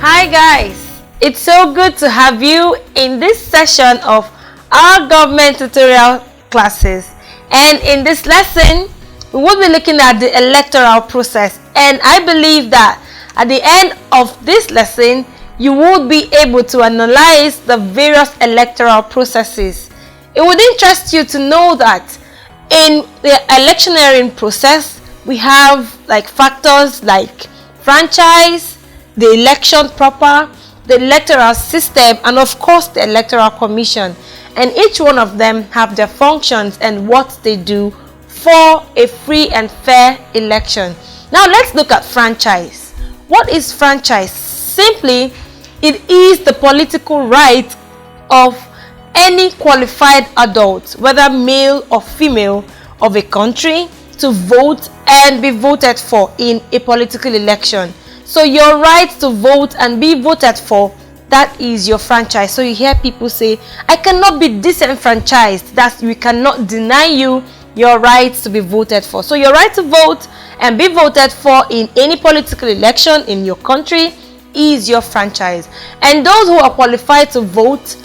Hi guys, it's so good to have you in this session of our government tutorial classes, and in this lesson we will be looking at the electoral process, and I believe that at the end of this lesson you will be able to analyze the various electoral processes. It would interest you to know that in the electioneering process we have factors like franchise, the election proper, the electoral system, and of course the electoral commission, and each one of them have their functions and what they do for a free and fair election. Now let's look at franchise. What is franchise? Simply, it is the political right of any qualified adult, whether male or female, of a country to vote and be voted for in a political election. So your right to vote and be voted for, that is your franchise. So you hear people say, I cannot be disenfranchised. That we cannot deny you your right to be voted for. So your right to vote and be voted for in any political election in your country is your franchise. And those who are qualified to vote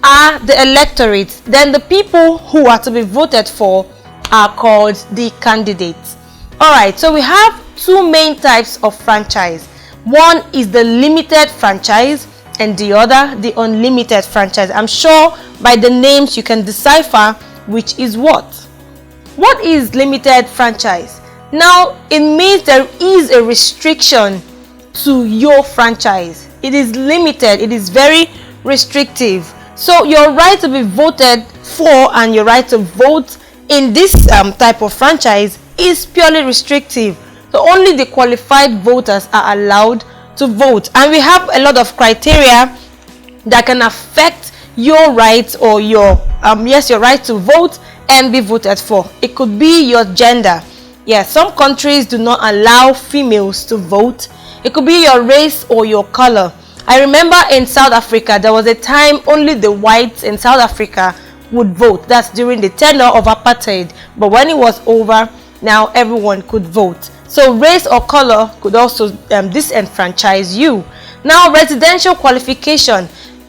are the electorate. Then the people who are to be voted for are called the candidates. Alright, so we have two main types of franchise. One is the limited franchise and the other the unlimited franchise. I'm sure by the names you can decipher which is what. What is limited franchise? Now it means there is a restriction to your franchise. It is limited, it is very restrictive. So your right to be voted for and your right to vote in this type of franchise is purely restrictive. So only the qualified voters are allowed to vote, and we have a lot of criteria that can affect your right or your right to vote and be voted for. It could be your gender. Yes, some countries do not allow females to vote. It could be your race or your color. I remember in South Africa there was a time only the whites in South Africa would vote. That's during the tenure of apartheid, but when it was over, now everyone could vote. So race or color could also disenfranchise you. Now residential qualification.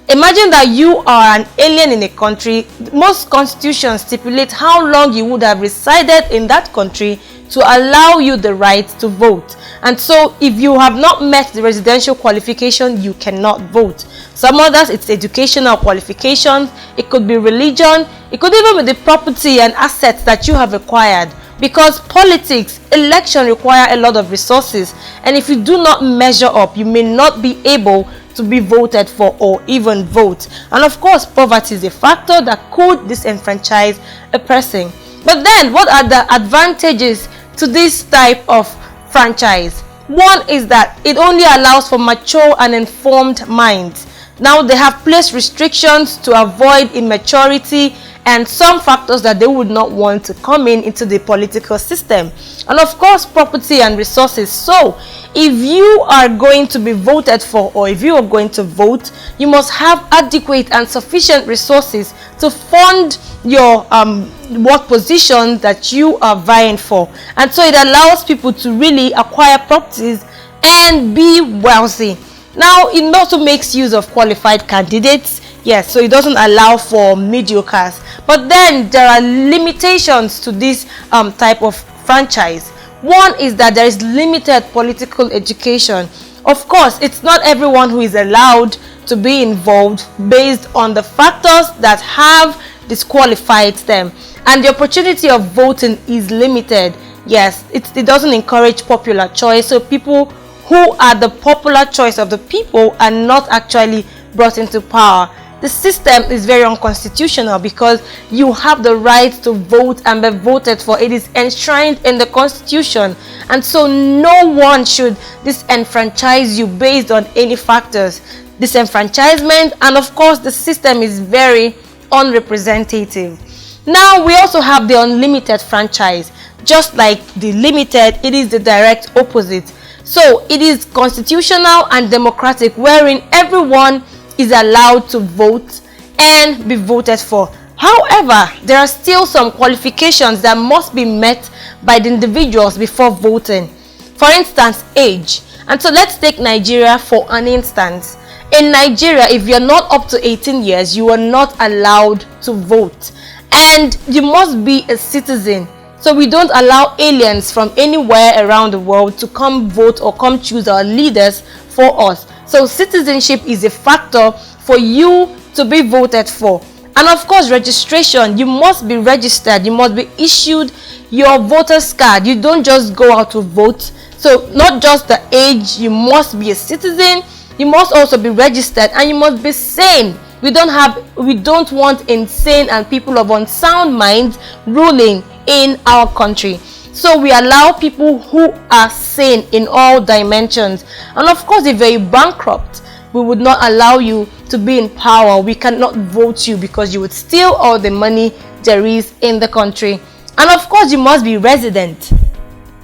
Imagine that you are an alien in a country. Most constitutions stipulate how long you would have resided in that country to allow you the right to vote. And so if you have not met the residential qualification, you cannot vote. Some others, it's educational qualifications. It could be religion. It could even be the property and assets that you have acquired. Because politics, election require a lot of resources, and if you do not measure up, you may not be able to be voted for or even vote. And of course, poverty is a factor that could disenfranchise a person. But then, what are the advantages to this type of franchise? One is that it only allows for mature and informed minds. Now they have placed restrictions to avoid immaturity and some factors that they would not want to come into the political system. And of course, property and resources. So if you are going to be voted for, or if you are going to vote, you must have adequate and sufficient resources to fund your what position that you are vying for. And so it allows people to really acquire properties and be wealthy. Now it also makes use of qualified candidates. Yes, so it doesn't allow for mediocres. But then there are limitations to this type of franchise. One is that there is limited political education. Of course, it's not everyone who is allowed to be involved based on the factors that have disqualified them. And the opportunity of voting is limited. Yes, it doesn't encourage popular choice. So people who are the popular choice of the people are not actually brought into power. The system is very unconstitutional because you have the right to vote and be voted for. It is enshrined in the Constitution, and so no one should disenfranchise you based on any factors. Disenfranchisement, and of course the system is very unrepresentative. Now we also have the unlimited franchise. Just like the limited, it is the direct opposite. So it is constitutional and democratic, wherein everyone is allowed to vote and be voted for. However, there are still some qualifications that must be met by the individuals before voting. For instance, age. And so let's take Nigeria for an instance. In Nigeria, if you're not up to 18 years, you are not allowed to vote. And you must be a citizen. So we don't allow aliens from anywhere around the world to come vote or come choose our leaders for us. So citizenship is a factor for you to be voted for. And of course, registration. You must be registered. You must be issued your voter's card. You don't just go out to vote. So not just the age, you must be a citizen. You must also be registered, and you must be sane. We don't want insane and people of unsound minds ruling in our country. So we allow people who are sane in all dimensions. And of course, if you're bankrupt, we would not allow you to be in power. We cannot vote you because you would steal all the money there is in the country. And of course, you must be resident,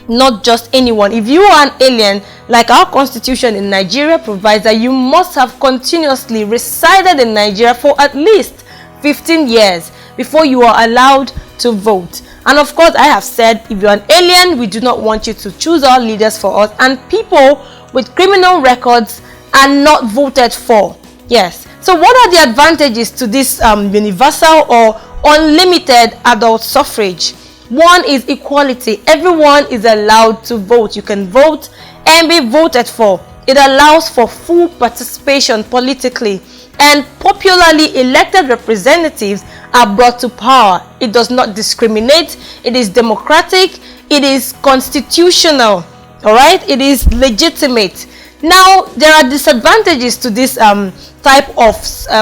not just anyone. If you are an alien, like our constitution in Nigeria provides, that you must have continuously resided in Nigeria for at least 15 years before you are allowed to vote. And of course, I have said, if you're an alien, we do not want you to choose our leaders for us, and people with criminal records are not voted for. Yes. So what are the advantages to this universal or unlimited adult suffrage? One is equality. Everyone is allowed to vote. You can vote and be voted for. It allows for full participation politically, and popularly elected representatives are brought to power. It does not discriminate. It is democratic. It is constitutional. All right? It is legitimate. Now, there are disadvantages to this type of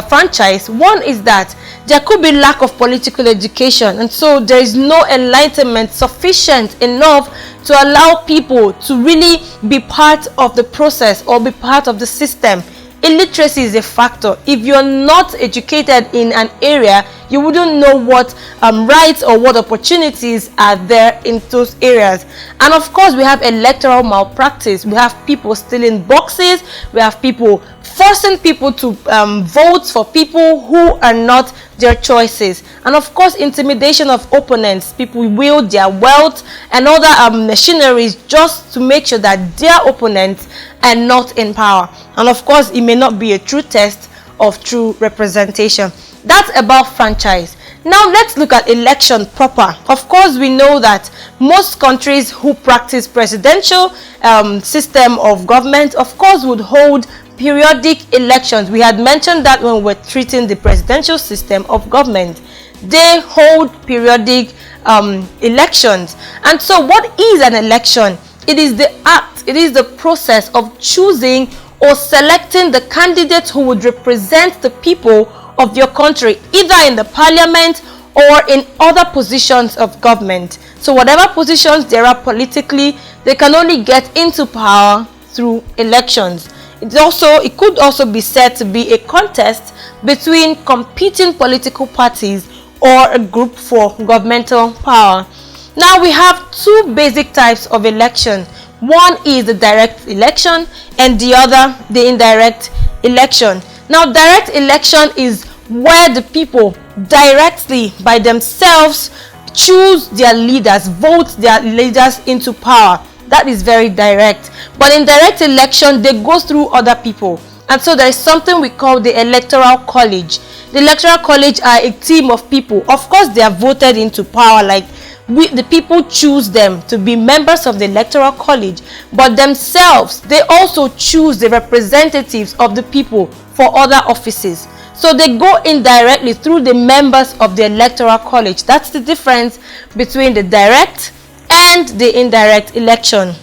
franchise. One is that there could be lack of political education, and so there is no enlightenment sufficient enough to allow people to really be part of the process or be part of the system. Illiteracy is a factor. If you're not educated in an area, you wouldn't know what rights or what opportunities are there in those areas. And of course, we have electoral malpractice. We have people stealing boxes. We have people forcing people to vote for people who are not their choices. And of course, intimidation of opponents. People wield their wealth and other machineries just to make sure that their opponents are not in power. And of course, it may not be a true test of true representation. That's about franchise. Now let's look at election proper. Of course, we know that most countries who practice presidential system of government, of course, would hold periodic elections. We had mentioned that when we're treating the presidential system of government. They hold periodic elections. And so what is an election? It is the act, it is the process of choosing or selecting the candidate who would represent the people of your country, either in the parliament or in other positions of government. So whatever positions there are politically, they can only get into power through elections. It could also be said to be a contest between competing political parties or a group for governmental power. Now we have two basic types of election. One is the direct election and the other the indirect election. Now direct election is where the people directly by themselves choose their leaders, vote their leaders into power. That is very direct. But in direct election, they go through other people. And so there is something we call the Electoral College. The Electoral College are a team of people. Of course, they are voted into power, like the people choose them to be members of the Electoral College. But themselves, they also choose the representatives of the people for other offices. So they go indirectly through the members of the Electoral College. That's the difference between the direct and the indirect election.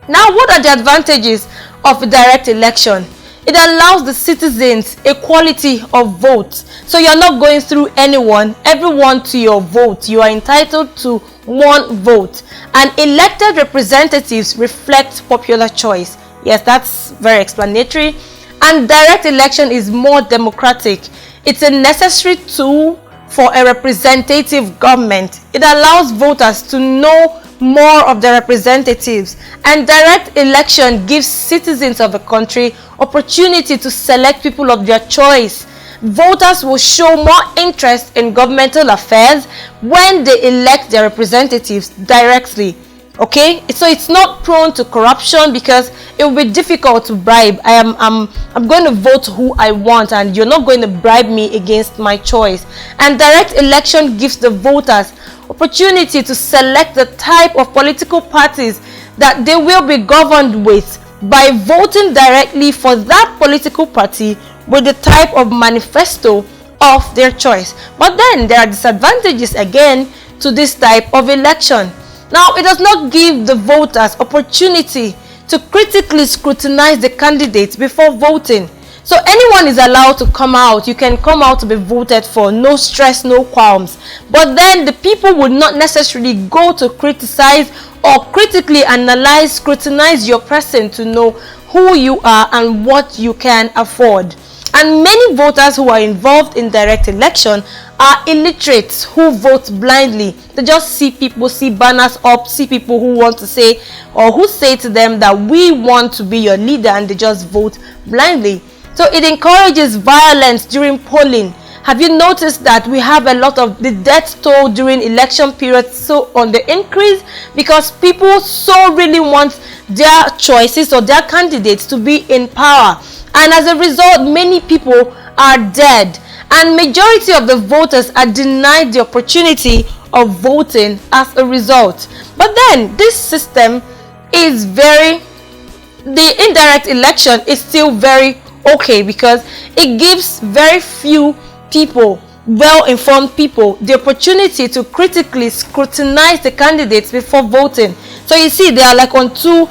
Now, what are the advantages of a direct election? It allows the citizens equality of votes. So you're not going through everyone to your vote. You are entitled to one vote. And elected representatives reflect popular choice. Yes, that's very explanatory. And direct election is more democratic. It's a necessary tool for a representative government. It allows voters to know more of their representatives, and direct election gives citizens of a country opportunity to select people of their choice. Voters will show more interest in governmental affairs when they elect their representatives directly. Okay, so it's not prone to corruption because it will be difficult to bribe. I'm going to vote who I want, and you're not going to bribe me against my choice. And direct election gives the voters opportunity to select the type of political parties that they will be governed with by voting directly for that political party with the type of manifesto of their choice. But then there are disadvantages again to this type of election. Now, it does not give the voters opportunity to critically scrutinize the candidates before voting. So anyone is allowed to come out. You can come out to be voted for, no stress, no qualms. But then the people would not necessarily go to criticize or critically analyze, scrutinize your person to know who you are and what you can afford. And many voters who are involved in direct election are illiterates who vote blindly. They just see people, see banners up, see people who want to say or who say to them that we want to be your leader, and they just vote blindly. So it encourages violence during polling. Have you noticed that we have a lot of the death toll during election periods so on the increase because people so really want their choices or their candidates to be in power, and as a result many people are dead, and majority of the voters are denied the opportunity of voting as a result. But then this system is the indirect election is still very okay because it gives very few people, well-informed people, the opportunity to critically scrutinize the candidates before voting. So you see, they are like on two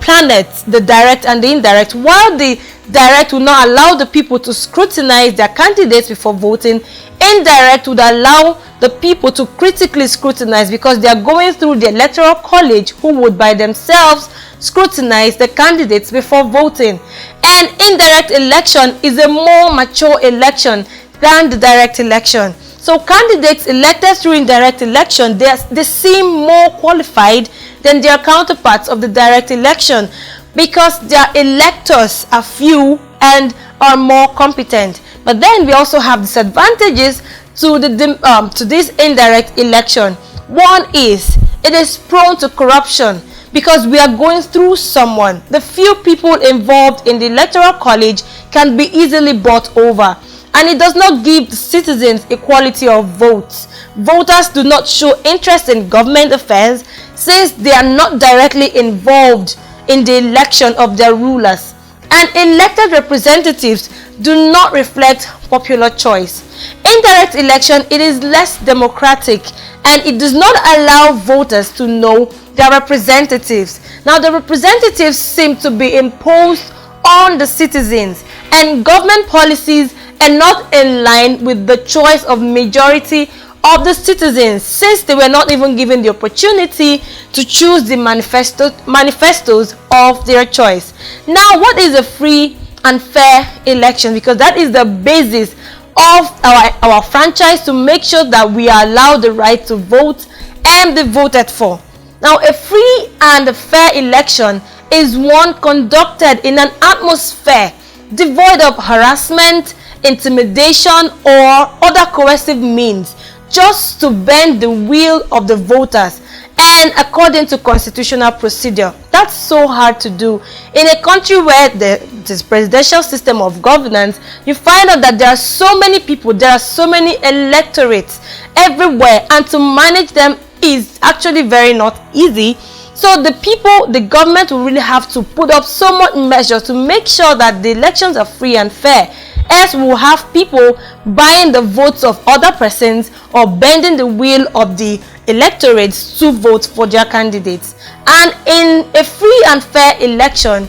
planets, the direct and the indirect. While the direct will not allow the people to scrutinize their candidates before voting, indirect would allow the people to critically scrutinize because they are going through the electoral college, who would by themselves scrutinize the candidates before voting. And indirect election is a more mature election than the direct election. So candidates elected through indirect election, they seem more qualified than their counterparts of the direct election because their electors are few and are more competent. But then we also have disadvantages to this indirect election. One is it is prone to corruption because we are going through someone. The few people involved in the electoral college can be easily bought over. And it does not give the citizens equality of votes. Voters do not show interest in government affairs since they are not directly involved in the election of their rulers. And elected representatives do not reflect popular choice. Indirect election, it is less democratic and it does not allow voters to know their representatives. Now the representatives seem to be imposed on the citizens, and government policies are not in line with the choice of majority of the citizens, since they were not even given the opportunity to choose the manifestos of their choice. Now, what is a free and fair election? Because that is the basis of our franchise, to make sure that we are allowed the right to vote and be voted for. Now, a free and fair election is one conducted in an atmosphere devoid of harassment, intimidation, or other coercive means, just to bend the will of the voters and according to constitutional procedure. That's so hard to do. In a country where this presidential system of governance, you find out that there are so many people, there are so many electorates everywhere, and to manage them is actually very not easy. So the government will really have to put up so much measures to make sure that the elections are free and fair. Else we will have people buying the votes of other persons or bending the will of the electorates to vote for their candidates. And in a free and fair election,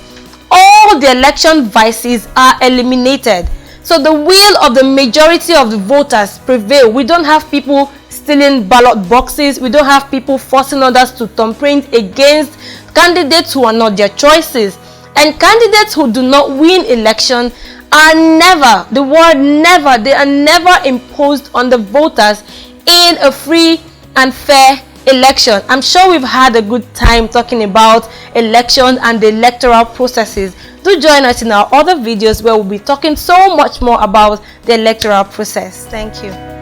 all the election vices are eliminated. So the will of the majority of the voters prevail. We don't have people stealing ballot boxes. We don't have people forcing others to thumbprint against candidates who are not their choices. And candidates who do not win election are never, the word never, they are never imposed on the voters in a free and fair election. I'm sure we've had a good time talking about elections and the electoral processes. Do join us in our other videos where we'll be talking so much more about the electoral process. Thank you.